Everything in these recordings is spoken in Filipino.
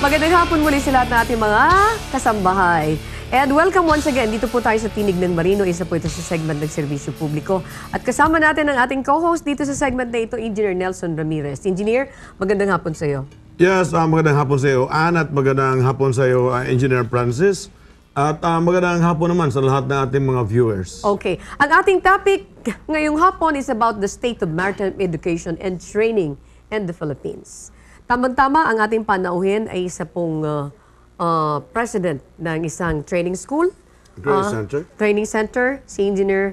Magandang hapon muli sa lahat ng ating mga kasambahay. And welcome once again. Dito po tayo sa Tinig ng Marino. Isa po ito sa segment ng Serbisyo Publiko. At kasama natin ang ating co-host dito sa segment na ito, Engineer Nelson Ramirez. Engineer, magandang hapon sa iyo. Yes, magandang hapon sa iyo, Ann, at magandang hapon sa iyo, Engineer Francis. At magandang hapon naman sa lahat ng ating mga viewers. Okay. Ang ating topic ngayong hapon is about the state of maritime education and training in the Philippines. Tamang-tama, ang ating panauhin ay isa pong president ng isang training school. Training center, si Engineer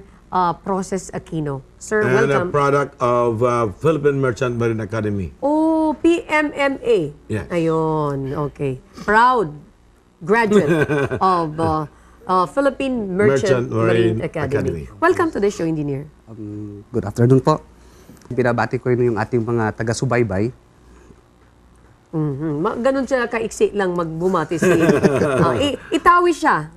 Process Aquino. Sir, and welcome. And a product of Philippine Merchant Marine Academy. Oh, PMMA. Yes. Ayun, okay. Proud graduate of Philippine Merchant Marine Academy. Welcome to the show, Engineer. Good afternoon po. Binabati ko yung ating mga taga-subaybay. Ganon siya kaiksi lang magbumati si Itawis siya.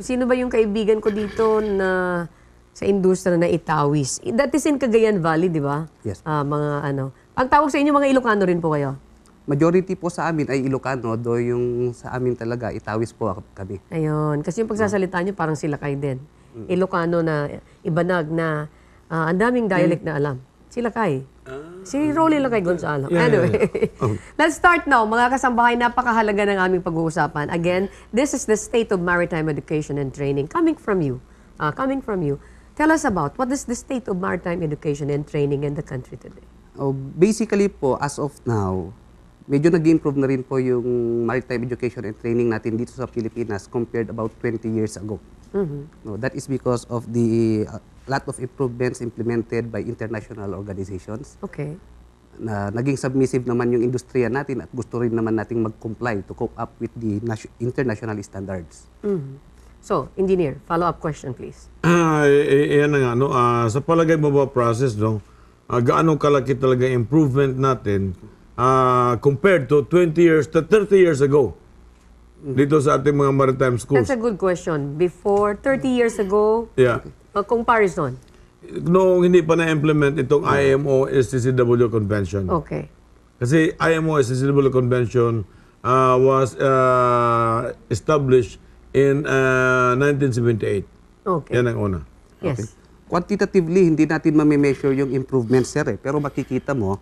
Sino ba yung kaibigan ko dito na sa industriya na Itawis? That is in Cagayan Valley, di ba? Yes. Mga ano. Ang tawag sa inyo, mga Ilocano rin po kayo? Majority po sa amin ay Ilocano, do yung sa amin talaga Itawis po kami. Ayun. Kasi yung pagsasalita nyo, parang sila kayo din. Ilocano na ibanag na ang daming dialect na alam. Sila kay. Si Rolly lang kay Gonzalo. Anyway, let's start now. Mga kasambahay, napakahalaga ng aming pag-uusapan. Again, this is the state of maritime education and training coming from you. Tell us about what is the state of maritime education and training in the country today? Basically po, as of now, medyo nag-improve na rin po yung maritime education and training natin dito sa Pilipinas compared about 20 years ago. No, that is because of the lot of improvements implemented by international organizations. Okay. Na naging submissive naman yung industriya natin at gusto rin naman nating mag-comply to cope up with the international standards. So, Engineer, follow-up question please. Yan na nga, no? Sa palagay mo ba, process, no? Gaano kalaki talaga improvement natin compared to 20 years to 30 years ago dito sa ating mga maritime schools? That's a good question. Before, 30 years ago, Yeah. Comparison. Noong hindi pa na-implement itong IMO STCW Convention. Okay. Kasi IMO STCW Convention was established in 1978. Okay. Yan ang una. Yes. Okay. Quantitatively, hindi natin mami-measure yung improvements, sir. Pero makikita mo,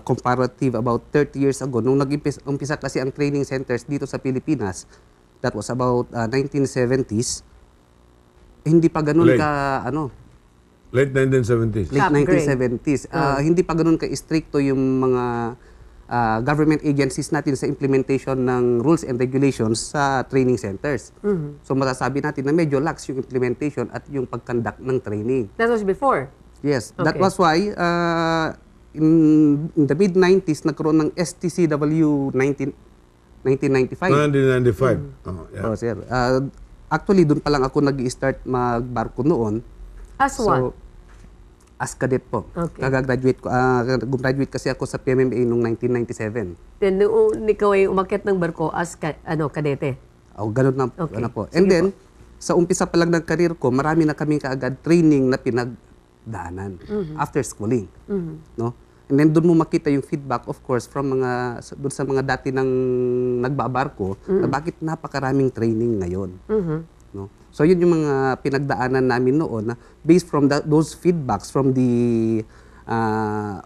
comparative about 30 years ago, nung nag-umpisa kasi ang training centers dito sa Pilipinas, that was about 1970s, hindi pa ganun Late. Late 1970s. Late 1970s. Hindi pa ganun ka-stricto yung mga government agencies natin sa implementation ng rules and regulations sa training centers. So masasabi natin na medyo lax yung implementation at yung pag-conduct ng training. That was before? Yes. Okay. That was why in the mid-90s nagkaroon ng STCW 1995. 1995. Oh, yeah. Oh, sir. Actually, doon pa lang ako nag-i-start magbarko noon. As what? As cadet po. Okay. Kagagraduate ko. Gumraduate kasi ako sa PMMA noong 1997. Then, ikaw ay umakyat ng barko as kadete? Ganun na, Okay. po. Sige And then, po. sa umpisa pa lang ng career ko, marami na kaming kaagad training na pinagdaanan after schooling. No? And then doon mo makita yung feedback, of course, from doon sa mga dati nang nagbabarko, na bakit napakaraming training ngayon. No? So yun yung mga pinagdaanan namin noon na based from those feedbacks from the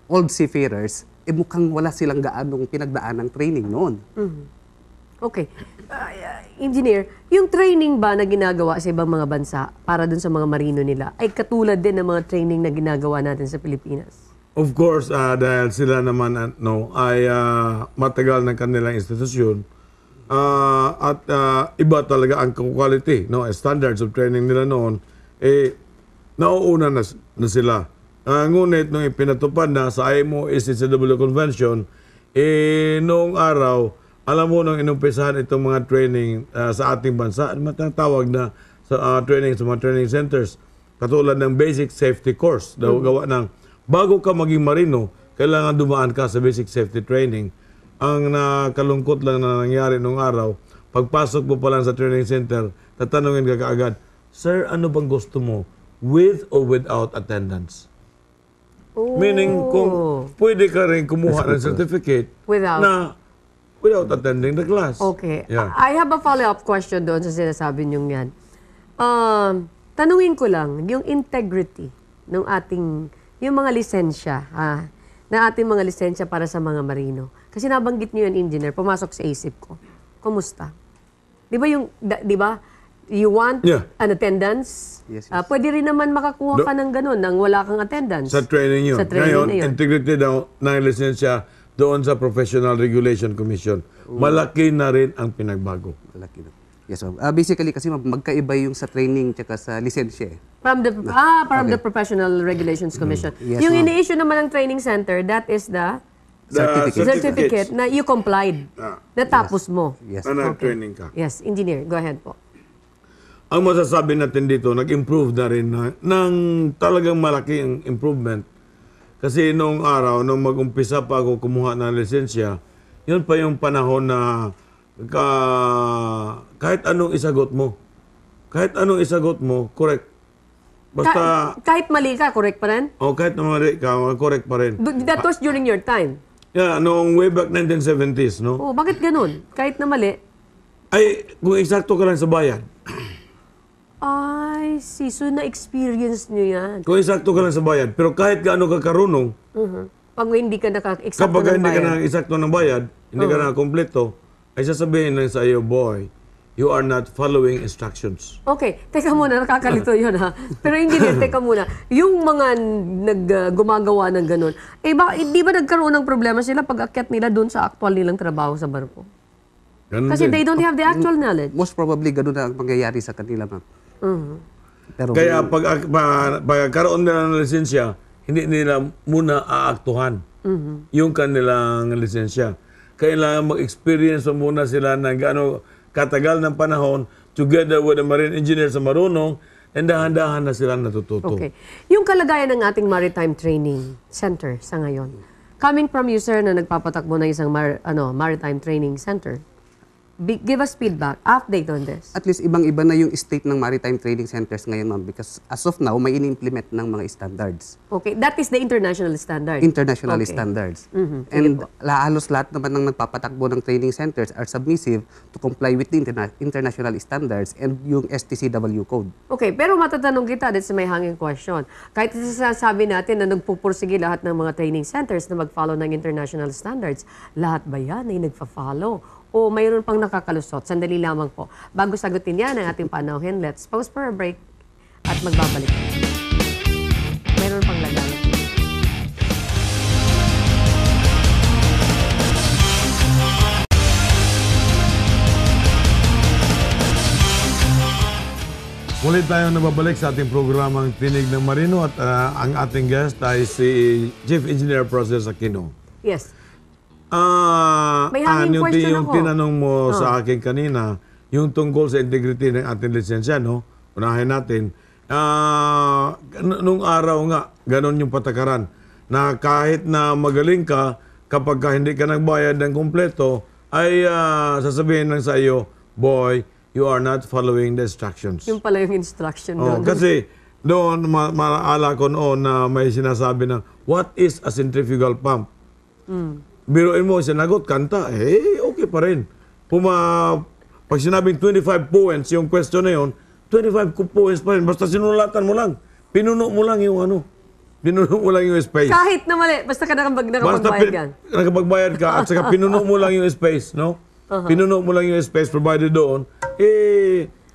old seafarers, mukhang wala silang gaanong pinagdaan ng training noon. Okay. Engineer, yung training ba na ginagawa sa ibang mga bansa para dun sa mga marino nila ay katulad din ng mga training na ginagawa natin sa Pilipinas? Of course, dahil sila naman ay matagal ng kanilang institusyon at iba talaga ang quality, standards of training nila noon, nauuna na sila. Ngunit nung ipinatupad na sa IMO STCW Convention, noong araw, alam mo nung inumpisahan itong mga training sa ating bansa, matatawag na sa training sa mga training centers, katulad ng basic safety course, gawa ng bago ka maging marino, kailangan dumaan ka sa basic safety training. Ang nakalungkot lang na nangyari nung araw, pagpasok mo pa lang sa training center, tatanungin ka kaagad, Sir, ano bang gusto mo? With or without attendance? Oh. Meaning, kung pwede ka rin kumuha ng certificate Without. na without attending the class. Okay. Yeah. I have a follow-up question doon sa sinasabi niyong yan. Tanungin ko lang, yung integrity ng ating, yung mga lisensya, na ating mga lisensya para sa mga marino. Kasi nabanggit niyo yung engineer, pumasok sa isip ko. Kumusta? Di ba, you want an attendance? Yes. Pwede rin naman makakuha ka ng ganun nang wala kang attendance. Sa training yun. Sa training Ngayon, na yun. integrity daw ng lisensya doon sa Professional Regulation Commission. Malaki na rin ang pinagbago. Malaki na. Yes, ma'am. Basically kasi ma'am, magkaiba yung sa training tsaka sa lisensya. From the Professional Regulations Commission. Yes, Yung ma'am. ini-issue naman ng training center, that is the certificate na you complied. Natapos mo. Yes. Na training ka. Yes, engineer, go ahead po. Ang masasabi natin dito, nag-improve na rin ng talagang malaki ang improvement. Kasi noong araw, nung mag-umpisa pa ako kumuha ng lisensya, yun pa yung panahon na kahit anong isagot mo. Kahit anong isagot mo, correct. Basta, Kahit mali ka, correct pa rin? kahit mali ka, correct pa rin. That was during your time. Yeah, noong way back 1970s, no? Oh, bakit ganun? Kahit na mali. Ay, kung eksakto ka lang sa bayad. I see. So, na-experience nyo yan. Kung eksakto ka lang sa bayad. Pero kahit gaano ka karunong, Pag hindi ka naka-eksakto kapag ng hindi ka bayad. na eksakto ng bayad, hindi ka na kompleto, ay sasabihin lang sa iyo, boy, you are not following instructions. Okay, teka muna, nakakalito yun ha. Pero engineer, teka muna. Yung mga gumagawa ng ganun, di ba nagkaroon ng problema sila pag akyat nila dun sa actual nilang trabaho sa barko? Ganun Kasi din. they don't have the actual knowledge. Most probably ganun na ang mangyayari sa kanila, ma'am. Pero Kaya pagkaroon nila ng lisensya, hindi nila muna aaktuhan yung kanilang lisensya. Kailangan mag-experience muna sila ng gaano katagal ng panahon together with the marine engineer sa marunong, and dahan-dahan na sila natututo. Okay. Yung kalagayan ng ating Maritime Training Center sa ngayon, coming from you, sir, na nagpapatakbo ng isang Maritime Training Center, give us feedback, update on this. at least ibang-iba na yung state ng maritime training centers ngayon, ma'am, because as of now, may ini-implement ng mga standards. Okay, that is the international standard. International Okay. standards. Sige And po. halos lahat naman ng nagpapatakbo ng training centers are submissive to comply with the international standards and yung STCW code. Okay, pero matatanong kita, that's my hanging question. Kahit sasabi natin na nagpupursige lahat ng mga training centers na mag-follow ng international standards, lahat ba yan ay nagfa-follow? O mayroon pang nakakalusot? Sandali lamang po. Bago sagutin yan ang ating panauhin, let's pause for a break at magbabalik. Mayroon pang lagay. Muli tayong nababalik sa ating programang Tinig ng Marino at ang ating guest ay si Chief Engineer Process Aquino. Yes. May hanging question yung ako. tinanong mo sa akin kanina, yung tungkol sa integrity ng ating lisensya, no? Unahin natin. Nung araw nga, ganon yung patakaran, na kahit na magaling ka, kapag hindi ka nagbayad ng kompleto, ay sasabihin lang sa iyo, boy, you are not following the instructions. Yung pala yung instruction Oh, doon. kasi doon, maala ko noon na may sinasabi na, what is a centrifugal pump? Biruin mo, sinagot, kanta, okay pa rin. Pag sinabing 25 points yung question na yun, 25 points pa rin. Basta sinulatan mo lang. Pinuno mo lang yung pinuno mo lang yung space. Kahit na mali, basta ka nakapagbayad yan. Nakapagbayad ka at saka pinuno mo lang yung space, no? Pinuno mo lang yung space provided doon.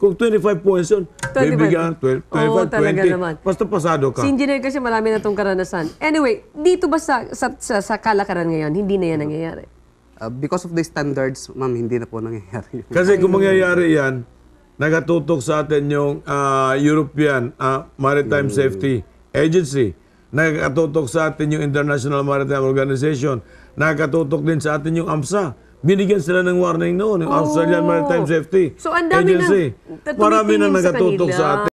Kung 25 points yun, 25. bibigyan 25, Oo, talaga 20. naman. Basta pasado ka. Si engineer kasi marami na itong karanasan. Anyway, dito ba sa kalakaran ngayon, hindi na yan nangyayari? Because of the standards, ma'am, hindi na po nangyayari. Kasi kung mangyayari yan, nagatutok sa atin yung European Maritime Safety Agency. Nagatutok sa atin yung International Maritime Organization. Nagatutok din sa atin yung AMSA. Binigyan sila ng warning noon, yung Australian Maritime Safety So, ang dami Agency. na Marami na tumitingin sa nagatutok kanila. sa atin.